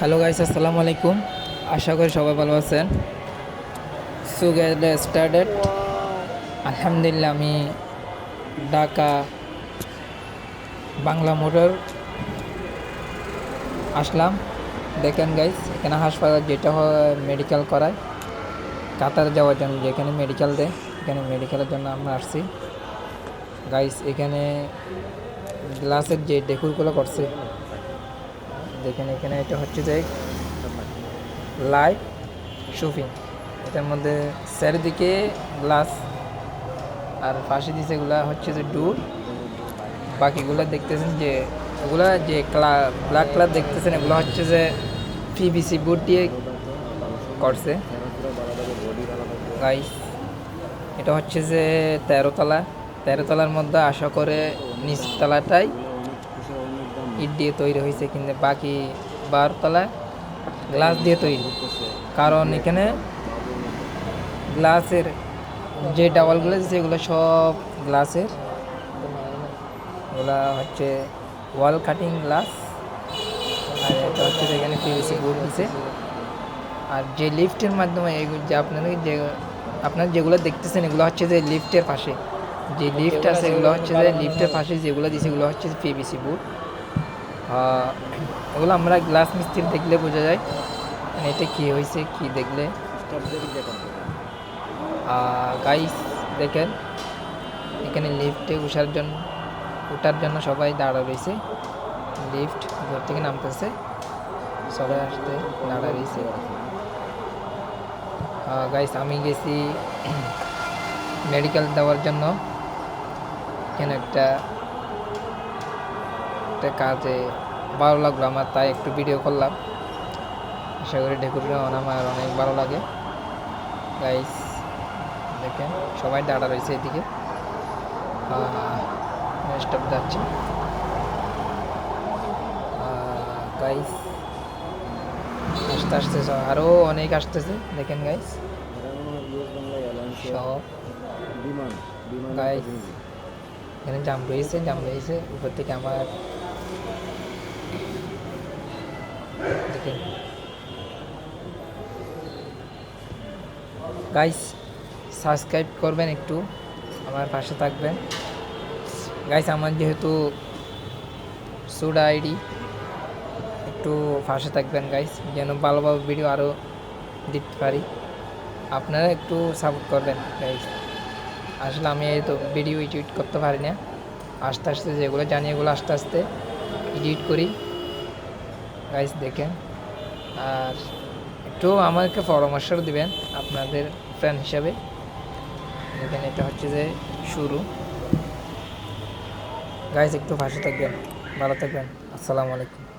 Hello guys, আসসালামু আলাইকুম। আশা করি সবাই ভালো আছেন। So get started. আলহামদুলিল্লাহ, আমি ঢাকা বাংলা মোটর আসলাম। দেখেন গাইস, এখানে হাসপাতাল যেটা হয় মেডিকেল করায়, কাতারে যাওয়ার জন্য যেখানে মেডিকেল দেয়, এখানে মেডিকেলের জন্য আমরা আসছি গাইস। এখানে গ্লাসের যে ডেকোরগুলো করছে দেখেন, এখানে এটা হচ্ছে যে লাইভ শুফিং, এটার মধ্যে চারিদিকে গ্লাস আর পাশে দিছে এগুলা হচ্ছে যে ডোর। বাকিগুলো দেখতেছেন যে এগুলা যে ব্ল্যাক কালার দেখতেছেন, এগুলো হচ্ছে যে পিভিসি বোর্ড দিয়ে করছে গাইস। এটা হচ্ছে যে 13 তলার মধ্যে আশা করে নিচতলাটাই ইট দিয়ে তৈরি হয়েছে, কিন্তু বাকি 12 তলা গ্লাস দিয়ে তৈরি। কারণ এখানে গ্লাসের যে ডাবলগুলো দিচ্ছে এগুলো সব গ্লাসের, এগুলা হচ্ছে ওয়াল কাটিং গ্লাস। আর এটা হচ্ছে এখানে পিভিসি বোর্ড দিছে। আর যে লিফটের মাধ্যমে যে আপনারা যেগুলো দেখতেছেন এগুলো হচ্ছে যে লিফটের পাশে যে লিফট আছে, এগুলো হচ্ছে যে লিফটের পাশে যেগুলো দিছে এগুলো হচ্ছে পিভিসি বোর্ড। এগুলো আমরা গ্লাস মিস্ত্রি দেখলে বোঝা যায় মানে এটা কী হয়েছে, কি দেখলে। গাইস দেখেন, এখানে লিফটে ওঠার জন্য সবাই দাঁড়া রয়েছে। লিফট ঘর থেকে নামতেছে, সবাই আসতে দাঁড়া রয়েছে। গাইস আমি গেছি মেডিকেল দেওয়ার জন্য, এখানে একটা কাজে ভালো লাগলো আমার, তাই একটু ভিডিও করলাম। আশা করি ডেকোরেশন আমার অনেক ভালো লাগে গাইস। দেখেন সবাই দাঁড়া রয়েছে এদিকে, স্টপ যাচ্ছে গাইস। আস্তে আস্তে আরও অনেক আসতেছে, দেখেন গাইস সব গাইস। এখানে জাম রয়েছে উপর থেকে আমার, দেখেন গাইস। সাবস্ক্রাইব করবেন, একটু আমার পাশে থাকবেন গাইস। আমার যেহেতু সুডা আইডি, একটু পাশে থাকবেন গাইস, যেন ভালো ভালো ভিডিও আরও দিতে পারি। আপনারা একটু সাপোর্ট করবেন গাইস। আসলে আমি এই তো ভিডিও এডিট করতে পারি না, আস্তে আস্তে যেগুলো জানি এগুলো আস্তে আস্তে এডিট করি গাইস। দেখেন আর একটু আমাকে পরামর্শ দিবেন আপনাদের ফ্রেন্ড হিসাবে। দেখেন এটা হচ্ছে যে শুরু গাইস, একটু পাশে থাকবেন, ভালো থাকবেন। আসসালামু আলাইকুম।